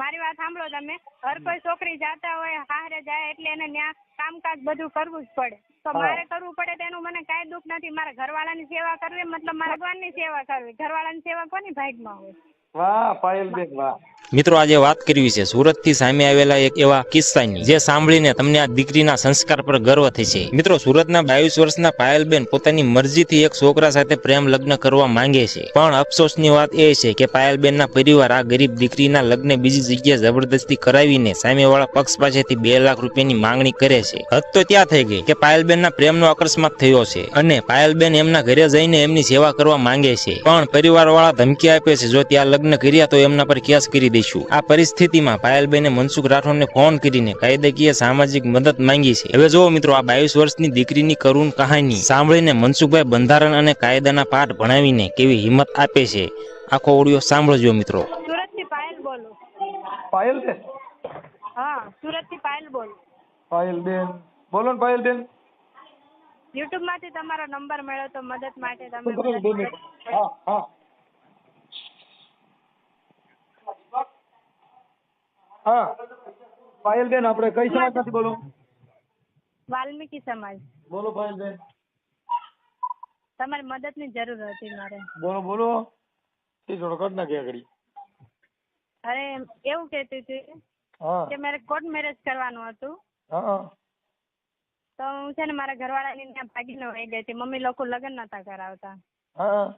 મારી વાત સાંભળો તમે. હર કોઈ છોકરી જાતા હોય હારે જાય એટલે એને ત્યાં કામકાજ બધું કરવું જ પડે. તો મારે કરવું પડે તેનું મને કાંઈ દુઃખ નથી. મારા ઘરવાળાની સેવા કરવી મતલબ મારા ભગવાનની સેવા કરવી. ઘરવાળાની સેવા કોની ભાગમાં હોય? વાહ પાયલબેન વાહ. મિત્રો આજે વાત કરવી છે સુરત થી સામે આવેલા એક એવા કિસ્સાની જે સાંભળીને તમને આ દીકરીના સંસ્કાર પર ગર્વ થશે. મિત્રો સુરતના 22 વર્ષના પાયલબેન પોતાની મરજીથી એક છોકરા સાથે પ્રેમ લગ્ન કરવા માંગે છે, પણ અફસોસની વાત એ છે કે પાયલબેનના પરિવાર આ ગરીબ દીકરીના લગ્ન બીજી જગ્યાએ જબરદસ્તી કરાવીને સામેવાળા પક્ષ પાસેથી 2 લાખ રૂપિયાની માંગણી કરે છે. હદ તો ત્યાં થઈ ગઈ કે પાયલબેનના પ્રેમનો અકસ્માત થયો છે અને પાયલબેન એમના ઘરે જઈને એમની સેવા કરવા માંગે છે, પણ પરિવારવાળા ધમકી આપે છે જો ત્યાં લગ્ન કર્યા તો એમના પર કેસ કરી દઈશું. આ પરિસ્થિતિમાં પાયલબેને મનસુખ રાઠોડને ફોન કરીને કાયદાકીય સામાજિક મદદ માંગી છે. હવે જુઓ મિત્રો, આ 22 વર્ષની દીકરીની કરુણ કહાની સાંભળીને મનસુખભાઈ બંધારણ અને કાયદાના પાઠ ભણાવીને કેવી હિંમત આપે છે. આખો ઓડિયો સાંભળજો મિત્રો. સુરતથી પાયલ બોલું. પાયલબેન? હા, સુરતથી પાયલ બોલું. પાયલબેન બોલો ને પાયલબેન. યુટ્યુબ માંથી તમારો નંબર મળ્યો તો મદદ માટે તમે હા હા હા પાયલબેન, આપણે કઈ સમાજમાંથી બોલો? વાલ્મીકી સમાજ. બોલો પાયલબેન. તમારી મદદની જરૂર હતી મારે. બોલો બોલો. એ થોડો કટ નાખી આગળ. અરે એવું કહેતી હતી હા કે મારે કોર્ટ મેરેજ કરવાનું હતું. હા તો હું છે ને મારા ઘરવાળાની ત્યાં ભાગીને વહી ગઈ હતી. મમ્મી લોકો લગ્ન નતા કરાવતા. હા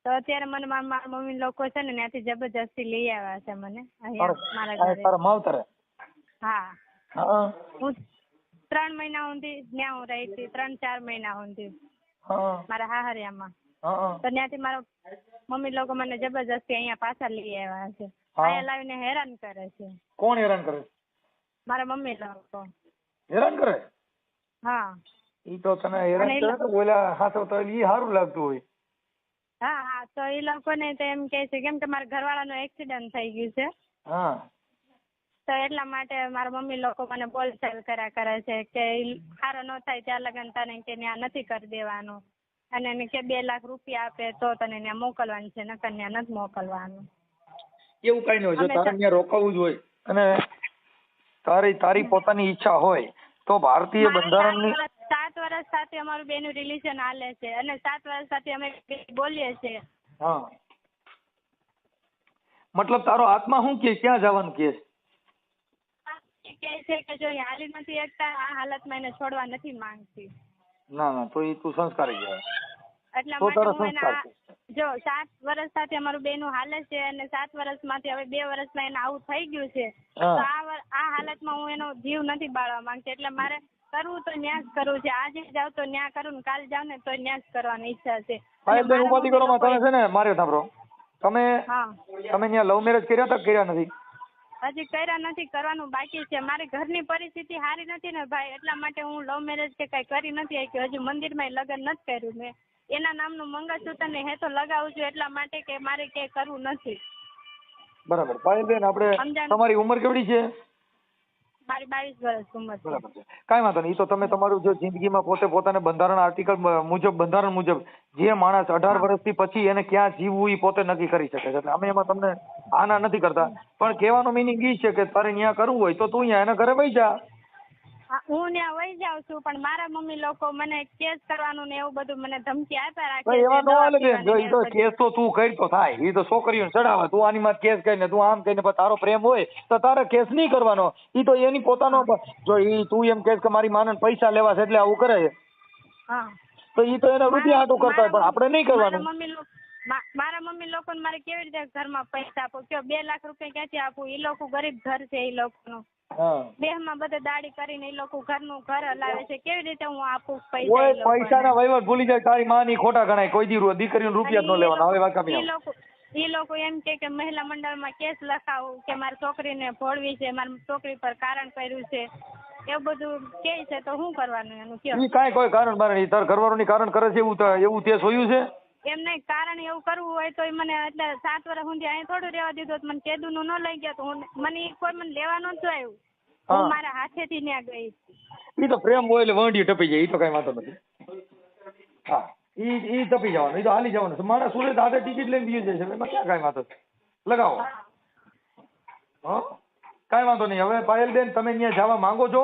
તો અત્યારે મને મારા મમ્મી લોકો છે ને ત્યાંથી જબરજસ્તી લઈ આવ્યા છે મને અહીંયા મારા ઘરે. તારા માવતરે? હા. હા હું 3 મહિના સુધી ત્યાં હું રહી હતી. 3-4 મહિના સુધી હા મારા હાહરિયામાં. હા તો ત્યાંથી મારા મમ્મી લોકો મને જબરજસ્તી અહીંયા પાછા લઈ આવ્યા છે. હા. અહીંયા લાવીને હેરાન કરે છે. કોણ હેરાન કરે? મારા મમ્મી લોકો. હેરાન કરે? હા. ઈ તો તને હેરાન કરે તો ઓલા હાથો તો ઈ સારું લાગતું હોય. હા હા, તો એ લોકોને તો એમ કે છે કેમ કે મારા ઘરવાળાનો એક્સિડન્ટ થઈ ગયું છે. હા તો એટલા માટે મારા મમ્મી લોકો મને બોલચાલ કર્યા કરે છે કે સારો ન થાય ત્યાં લગન તને કે ત્યાં નથી કરી દેવાનું, અને એને કે 2 લાખ રૂપિયા આપે તો તને ત્યાં મોકલવાનું છે, નકર ત્યાં નથી મોકલવાનું. એવું કઈ ન હોય. જો તારે ત્યાં રોકાવું જ હોય અને તારી પોતાની ઈચ્છા હોય તો ભારતીય બંધારણની 7 વર્ષ સાથે અમારું બેનું રિલેશન હાલે છે અને 7 વર્ષ સાથે અમે બોલીએ છીએ. હા, મતલબ તારો આત્મા શું કે ક્યાં જવાનું કે છે કે જો હાલી નથી એકતા આ હાલતમાં એને છોડવા નથી માંગતી. ના ના, તો એ તું સંસ્કારી કહેવાય. એટલા તો માટે તારા હું સંસ્કાર એના જો 7 વર્ષ સાથે અમારું બેનું હાલે છે અને 7 વર્ષમાંથી હવે 2 વર્ષમાં એને આવું થઈ ગયું છે. તો આ હાલતમાં હું એનો જીવ નથી બાળવા માંગતી. એટલે મારે કરવું તો ન્યાસ કરવું છે. આજે જાવ તો ન્યા કરું ને કાલ જાવ ને તો ન્યાસ કરવાની ઈચ્છા છે. પાયલબેન ઉપાધિ કરો માં તમે છે ને મારે સાંભળો, તમે ત્યાં લવ મેરેજ કર્યા હતા કર્યા નથી? હજી કર્યા નથી, કરવાનું બાકી છે. મારી ઘરની પરિસ્થિતિ સારી નથી ને ભાઈ, એટલા માટે હું લવ મેરેજ કે કઈ કરી નથી શકી. હજી મંદિરમાં લગ્ન નથી કર્યું મેં. એના નામનું મંગળસૂત્ર ને હે તો લગાવું છું એટલા માટે કે મારે કે કરવું નથી. બરાબર. પાયલબેન, આપણે તમારી ઉંમર કેવડી છે? મારી 22 વર્ષ ઉંમર છે. બરાબર છે, કાંઈ વાંધો નહીં. તો તમે તમારું જો જિંદગીમાં પોતાને બંધારણ આર્ટિકલ મુજબ બંધારણ મુજબ જે માણસ 18 વર્ષથી પછી એને ક્યાં જીવવું એ પોતે નક્કી કરી શકે છે. એટલે અમે એમાં તમને આના નથી કરતા, પણ કહેવાનો મિનિંગ એ છે કે તારે ત્યાં કરવું હોય તો તું ત્યાં એના ઘરે વહી જા. હું ત્યાં વહી જાઉં છું, પણ મારા મમ્મી લોકો મને કેસ કરવાનું ને એવું બધું મને ધમકી આપ્યા રાખે છે. એવા નો હાલે બેન. જો છે. ઈ તો કેસ તો તું કરી તો થાય, ઈ તો છોકરીઓને ચડાવે. તું આની માં કેસ કરીને તું આમ કહીને તારો પ્રેમ હોય તો તારે કેસ નહીં કરવાનો. ઈ તો એની પોતાનો, જો ઈ તું એમ કહેશ કે મારી માને પૈસા લેવા છે એટલે આવું કરે છે, તો ઈ તો એના રૂપિયા હાટું કરતા હોય, પણ આપણે નહીં કરવાનું. મારા મમ્મી લોકો મારે કેવી રીતે ઘરમાં પૈસા આપો? કયો 2 લાખ રૂપિયા ક્યાંથી આપું? એ લોકો ગરીબ ઘર છે. એ લોકોનું દેહમાં બધે દાડી કરીને એ લોકો ઘરનું ઘર હલાવે છે. કેવી રીતે હું આપું પૈસા? પૈસાના વહીવટ ભૂલી જાય. તારી માની ખોટા ગણાય. કોઈ દી દીકરીનો રૂપિયા જ ન લેવાનો. હવે વાત કાપી નાખો. એ લોકો એમ કે મહિલા મંડળમાં કેસ લખાવું કે મારી છોકરીને ભોળવી છે, મારી છોકરી પર કારણ કર્યું છે, એવું બધું કે છે. તો શું કરવાનું એનું? કયો કાંઈ કોઈ કારણ મારે નહીં. તાર ઘરવાળાની કારણ કરે છે એવું તે જોયું છે? એમ નહીં, કારણ એવું કરવું હોય તો મને એટલે 7 વર્ષ સુધી અહીં થોડું રહેવા દીધું. મને કેદુનું ન લઈ ગયા તો મને કોઈ મને લેવા નતું આવ્યું. હું મારા હાથેથી ત્યાં ગઈ. ઈ તો પ્રેમ હોય એટલે વંડી ટપી જાય. ઈ તો કઈ વાંધો નથી. હા, ઈ ટપી જવાનું. ઈ તો હાલી જવાનું. મારા સુરત હાથે ટિકિટ લઈને બીજે જાય છે. એમાં ક્યાં કઈ વાંધો લગાવો. હા કાંઈ વાંધો નહીં. હવે પાયલબેન તમે ત્યાં જવા માંગો છો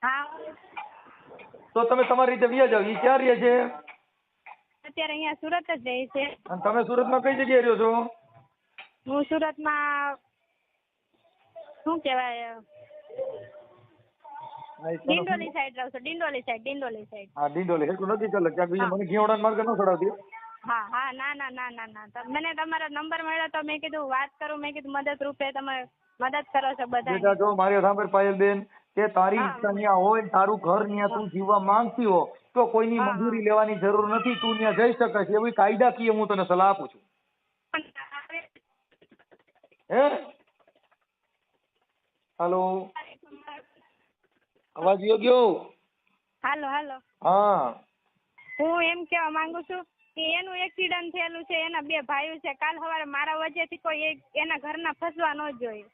હા તો તમે તમારી રીતે વ્યા જાવ. ઈ ક્યાં રહે છે? અત્યારે અહીંયા સુરત જ રહે છે. અને તમે સુરતમાં કઈ જગ્યાએ રહ્યો છો? હું સુરતમાં શું કહેવાય ડિંડોલી સાઈડ રહું છું. ડિંડોલી સાઈડ. હા ડિંડોલી. એટલું નથી ચાલે ક્યાંક બીજે મને ઘીવડાના માર્ગે ન ચડાવતી. હા ના. મને તમારો નંબર મળ્યો તો મેં કીધું વાત કરું. મેં કીધું મદદ રૂપે તમે મદદ કરો છો બધા. બેટા જો મારી સાંભળ પાયલબેન, કે તારી ઈચ્છા ત્યાં હોય, તારું ઘર ત્યાં તું જીવવા માંગતી હો તો કોઈની મંજૂરી લેવાની જરૂર નથી. તું ત્યાં જઈ શકે છે એવી કાયદાકીય હું તને સલાહ આપું છું. હે હાલો અવાજ ગયો? હાલો હા હું એમ કેવા માંગુ છું કે એનું એક્સિડન્ટ થયેલું છે. એના 2 ભાઈઓ છે. કાલ સવારે મારા વચ્ચેથી કોઈ એના ઘરના ફસવા ન જોઈએ.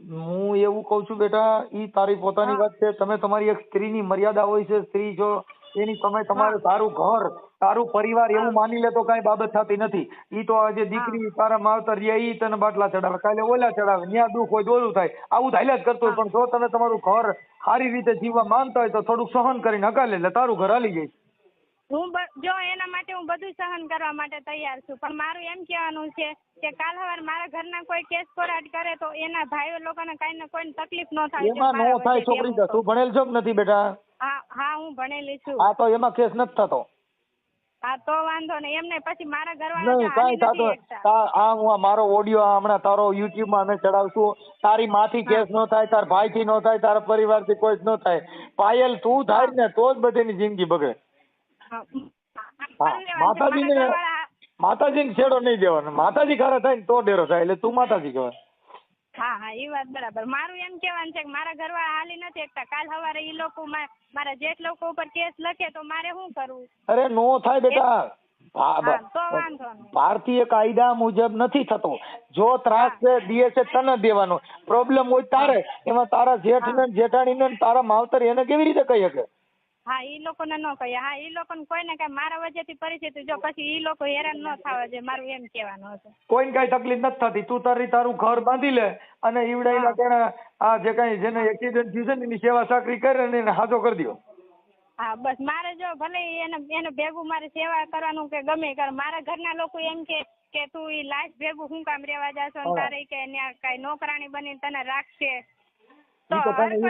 હું એવું કઉ છું બેટા, ઈ તારી પોતાની વાત છે. તમે તમારી એક સ્ત્રીની મર્યાદા હોય છે. સ્ત્રી જો એની તમે તમારું તારું ઘર તારું પરિવાર એવું માની લે તો કઈ બાબત થતી નથી. ઈ તો આજે દીકરી તારા માવતર રહ્યા ઈ તને બાટલા ચડાવે, કાલે ઓલા ચડાવે, ન્યા દુઃખ હોય દોલું થાય, આવું હાલ્યા જ કરતું હોય. પણ જો તમે તમારું ઘર સારી રીતે જીવવા માંગતા હોય તો થોડુંક સહન કરીને હકાલે એટલે તારું ઘર હાલી જાય. જો એના માટે હું બધું સહન કરવા માટે તૈયાર છું. પણ મારું એમ કહેવાનું છે કે કાલ સવારે મારા ઘરના કોઈ કેસ કોરાટ કરે તો એના ભાઈઓ લોકોને કઈ ને કોઈ તકલીફ ન થાય. એમાં નો થાય છોકરી. તું ભણેલ છો કે નથી બેટા? હા હું ભણેલી છું. હા તો એમાં કેસ નથી થતો. હા તો વાંધો નહીં. એમ નહીં પછી મારા નહીં ઘરવાળા કાંઈ થતો. આ હું મારો ઓડિયો હમણાં તારો યુટ્યુબ માં અમે ચડાવશું. તારી માથી કેસ નો થાય, તાર ભાઈ થી નો થાય, તારા પરિવાર થી કોઈ જ નો થાય. પાયલ તું થાય ને તો જ બધાની જિંદગી બગડે. માતાજીને છેડો નહીં દેવાનો. માતાજી ખરા થાય ને તો ડેરો થાય. એટલે તું માતાજી કહેવાય. હા એ વાત બરાબર. મારું એમ કહેવાનું છે કે મારા ઘરવાળા હાલી નથી એકતા. કાલ સવારે ઈ લોકો મારા જેઠ લોકો ઉપર કેસ લખે તો મારે શું કરવું? અરે નો થાય બેટા. તો વાંધો નહીં. ભારતીય કાયદા મુજબ નથી થતો. જો ત્રાસ દે છે તને દેવાનો. પ્રોબ્લેમ હોય તારે. એમાં તારા જેઠ ને જેઠાણી ને તારા માવતર એને કેવી રીતે કહી શકે? હા ઈ લોકોને ન કહીએ. હા ઈ લોકોને કોઈને કઈ મારા વચ્ચેથી પરિસ્થિતિ જો પછી ઈ લોકો હેરાન ન થવા જોઈએ. મારું એમ કહેવાનું હતું. કોઈને કઈ તકલીફ નથી થતી. તું તારું ઘર બાંધી લે અને ઈવડાઈના તેને આ જે કઈ જેને એક્સિડન્ટ થયું છે ને એની સેવા સાકરી કરે ને એને હાજો કરી દો. હા બસ મારે જો ભલે એને ભેગું મારે સેવા કરવાનું કે ગમે કર. મારા ઘરના લોકો એમ કે તું ઈ લાશ ભેગું હું કામ રેવા જાશો ને તારે કે ત્યાં કઈ નોકરાણી બની તને રાખશે. મારી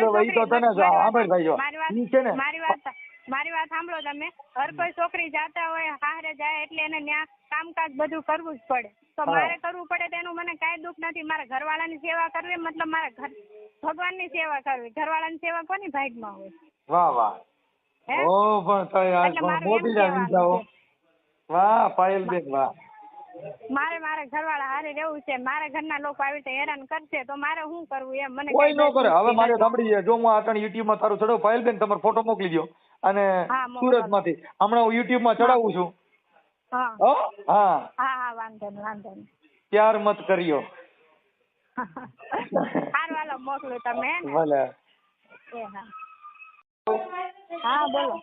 વાત સાંભળો તમે. હર કોઈ છોકરી જાતા હોય હારે જાય એટલે એને ત્યાં કામકાજ બધું કરવું જ પડે. તો મારે કરવું પડે તો એનું મને કાંઈ દુઃખ નથી. મારા ઘરવાળાની સેવા કરવી મતલબ મારા ભગવાનની સેવા કરવી. ઘરવાળાની સેવા કોની ભાગમાં હોય? વાહ વાહ. ઓ પણ તઈ આજ મોટી જાવ. વાહ પાયલબેન વાહ. મારા ઘરવાળા હારે રહેવું છે. મારા ઘરના લોકો આવી રીતે હેરાન કરશે તો મારે શું કરવું એમ મને કોઈ ન કરે. હવે મારે સાંભળી જાય. જો હું આટણ યુટ્યુબ માં તારું ચડાવ પાયલબેન તમારો ફોટો મોકલી દો. અને સુરત માંથી હમણાં હું યુટ્યુબ માં ચડાવું છું. હા વાંધો નહીં. પ્યાર મત કર્યો. સારું હાલો મોકલું તમે. ભલે. હા બોલો.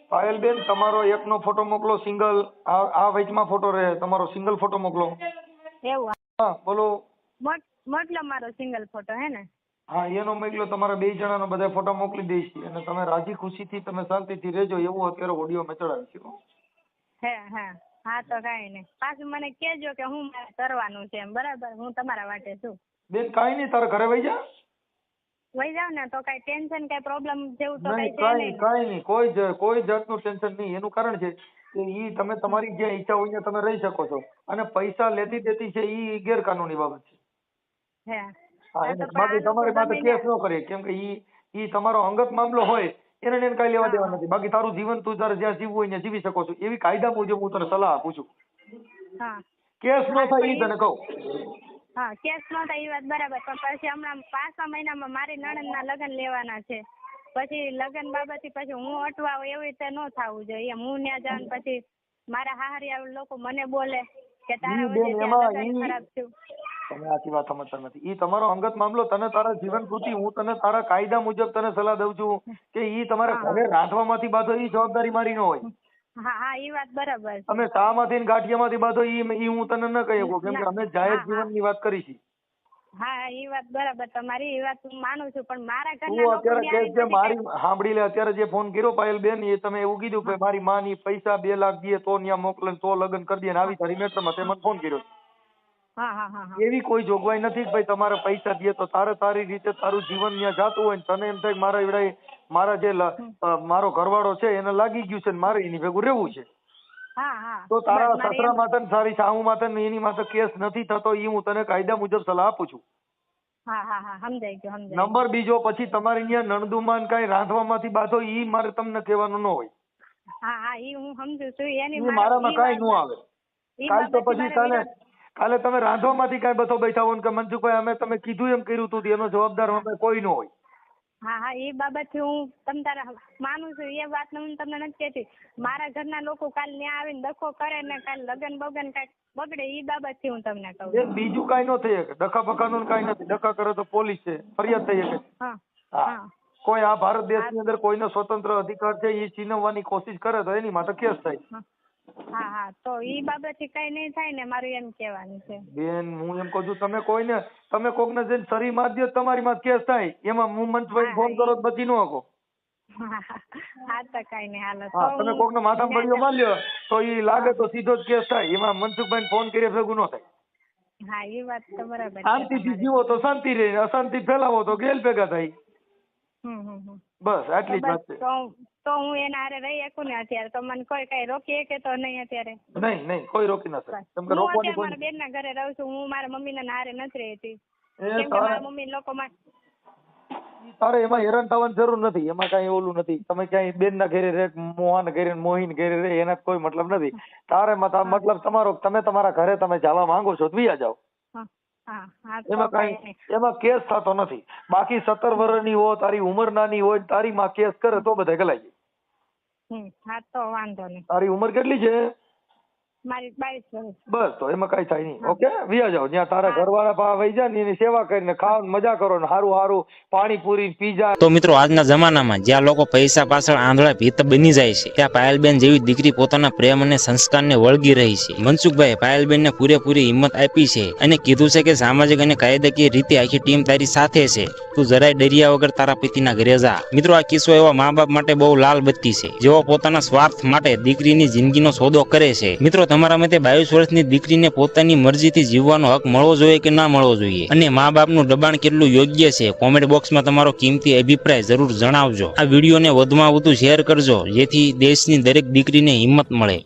પાયલબેન તમારો એકનો ફોટો મોકલો સિંગલ. આ વચમાં ફોટો રહે તમારો સિંગલ ફોટો મોકલો. એવું? હા બોલો. મોકલો મારો સિંગલ ફોટો હે ને? હા એનો મોકલો. તમારા 2 જણાનો બધા ફોટો મોકલી દઈશ અને તમે રાજી ખુશીથી તમે શાંતિથી રહેજો. એવું અત્યારે ઓડિયો મેં ચડાવીશું. હા તો કાંઈ નહીં. પાછું મને કહેજો કે હું મારે કરવાનું છે એમ. બરાબર? હું તમારા વાટે છું. બેન કાંઈ નહીં. તારા ઘરે વહી જા. વહી જાવ ને તો કઈ ટેન્શન કઈ પ્રોબ્લેમ જેવું તો કઈ છે નહીં. કાંઈ નહીં. કોઈ જાતનું ટેન્શન નહીં. એનું કારણ છે કે ઈ તમે તમારી જે ઈચ્છા હોય તમે રહી શકો છો. અને પૈસા લેતી દેતી છે ઈ ગેરકાનૂની બાબત છે. બાકી તમારી પાસે કેસ ન કરીએ. કેમ કે ઈ તમારો અંગત મામલો હોય એને કઈ લેવા દેવા નથી. બાકી તારું જીવન તું તારે જ્યાં જીવવું હોય ત્યાં જીવી શકો છો. એવી કાયદા મુજબ હું તને સલાહ આપું છું. કેસ ન થાય ઈ તને કહું. હા કેસ નો થાય એ વાત બરાબર. પણ પછી હમણાં 5મા મહિનામાં મારી નણંદના લગ્ન લેવાના છે. પછી લગ્ન બાબતથી પછી હું અટવા એવી રીતે ન થવું જોઈએ. હું ત્યાં જાઉં પછી મારા હાહરિયા લોકો મને બોલે કે તારા વચ્ચે લગ્ન ખરાબ થયું. તમે આખી વાત સમજતા નથી. ઈ તમારો અંગત મામલો. તને તારા જીવન પૂરતી હું તને તારા કાયદા મુજબ તને સલાહ દઉં છું કે ઈ તમારે ઘરે રાંધવામાંથી બાંધો ઈ જવાબદારી મારી ન હોય. હા એ વાત બરાબર. તમે શામાંથી ગાંઠિયામાંથી બાંધો ઈ હું તને ન કહી શકું. કેમ કે અમે જાહેર જીવનની વાત કરી છે. હા એ વાત બરાબર તમારી, એ વાત હું માનું છું, પણ મારા તું ઘરના લોકો અત્યારે કહે છે મારી સાંભળી લે, અત્યારે જે ફોન કર્યો પાયલબેન એ તમે એવું કીધું કે મારી માં ની પૈસા 2 લાખ દે તો ત્યાં મોકલે તો લગ્ન કરી દે ને આવી તારી મેટરમાં તે મને ફોન કર્યો. હા હા હા હા એવી કોઈ જોગવાઈ નથી કે ભાઈ તમારે પૈસા દે તો તારી રીતે તારું જીવન ત્યાં જાતું હોય ને તને એમ થાય કે મારા એવડાય મારા જે મારો ઘરવાળો છે એને લાગી ગયું છે ને મારે એની ભેગું રહેવું છે, હા હા તો તારા બસ મારે સસરા એમ. માથે ને તારી સાહુ માથે ને એની માથે કેસ નથી થતો એ હું તને કાયદા મુજબ સલાહ આપું છું. હા હા હા સમજાઈ ગયું સમજાઈ નંબર બીજો, પછી તમારી ત્યાં નણદુમાન કઈ રાંધવામાંથી બાધો ઈ મારે તમને કહેવાનું ન હોય. હા હા એ હું સમજુ છું એની ઈ મારામાં કઈ ન આવે. કાલ તો પછી કાલે તમે રાંધવામાંથી કઈ બધો બેઠા હો કે મનસુખભાઈ અમે તમે કીધું એમ કર્યું હતું એનો જવાબદાર અમે કોઈ ન હોય. હા હા એ બાબતથી હું તમ તારા માનું છું, એ વાત હું તમને નથી કહેતી. મારા ઘરના લોકો કાલ ત્યાં આવીને ડખો કરે ને કાલ લગન બગન કઈક બગડે એ બાબતથી હું તમને કહું છું. બીજું કઈ ન થઈ શકે, ડખા બખાનું કઈ નથી. ડખા કરે તો પોલીસ છે, ફરિયાદ થઈ શકે. હા હા, કોઈ આ ભારત દેશની અંદર કોઈનો સ્વતંત્ર અધિકાર છે એ છીનવવાની કોશિશ કરે તો એની માટે કેસ થાય. હા હા તો ઈ બાબતથી કઈ નહીં થાય ને, મારું એમ કહેવાનું છે. બેન હું એમ કહું છું તમે કોકને જઈને સરી માર દો તમારી માં કેસ થાય, એમાં હું મનસુખભાઈ ફોન કરો તો બચી ન શકો. હા તો કઈ નહીં હાલો. હા, તમે કોકને માથામાં બળીઓ માર લ્યો તો ઈ લાગે તો સીધો જ કેસ થાય, એમાં મનસુખભાઈ ફોન કરીએ ભેગું ન થાય. હા એ વાત તો બરાબર. શાંતિથી જીવો તો શાંતિ રહે, અશાંતિ ફેલાવો તો ગેલ ભેગા થાય. બસ આટલી જ વાત છે. તો હું એના હારે રહી શકું ને અત્યારે, તો મને કોઈ કઈ રોકી શકે તો નહીં અત્યારે? નહીં કોઈ રોકી ન શકે. કેમ કે હું રોકવાની અત્યારે મારા બેન ના ઘરે રહું છું, હું મારા મમ્મી ના હારે નથી રહેતી, કેમ કે મારા મમ્મી લોકો તારે એમાં હેરાન થવાની જરૂર નથી, એમાં કઈ ઓલું નથી. તમે ક્યાંય બેન ના ઘરે રહે, મોહાન ઘરે મોહીન ઘરે રહે, એના કોઈ મતલબ નથી. તારે મતલબ તમારો, તમે તમારા ઘરે તમે જવા માંગો છો તો વિયા જાઓ. એમાં કેસ થતો નથી. બાકી 17 વર્ષની હો, તારી ઉંમર નાની હોય, તારી માં કેસ કરે તો બધા ગલાઈ જાય. હા તો વાંધો નહીં. તારી ઉંમર કેટલી છે? મારી 22 વર્ષ. બસ તો એમાં કઈ થાય નહીં. ઓકે, વિયા જાઓ. જ્યાં તારા ઘરવાળા પાસે વહી જાય ને એની સેવા કરીને ખાવ, મજા કરો ને સારું સારું પાણીપુરી પીઝા. તો મિત્રો આજના જમાનામાં જ્યાં લોકો પૈસા પાછળ આંધળા ભીત બની જાય છે, ત્યાં પાયલબેન જેવી દીકરી પોતાના પ્રેમ અને સંસ્કારને વળગી રહી છે. મનસુખભાઈ પાયલબેનને પૂરેપૂરી હિંમત આપી છે અને કીધું છે કે સામાજિક અને કાયદાકીય રીતે આખી ટીમ તારી સાથે છે, તું જરાય ડર્યા વગર તારા પતિના ઘરે જા. મિત્રો આ કિસ્સો એવા મા બાપ માટે બહુ લાલ બત્તી છે, જેઓ પોતાના સ્વાર્થ માટે દીકરીની જિંદગીનો સોદો કરે છે. મિત્રો તમારા મતે 22 વર્ષની દીકરીને પોતાની મરજીથી જીવવાનો હક મળવો જોઈએ કે ના મળવો જોઈએ, અને મા બાપનું દબાણ કેટલું યોગ્ય છે? કોમેન્ટ બોક્સમાં તમારો કિંમતી અભિપ્રાય જરૂર જણાવજો. આ વિડીયોને વધુમાં વધુ શેર કરજો, જેથી દેશની દરેક દીકરીને હિંમત મળે.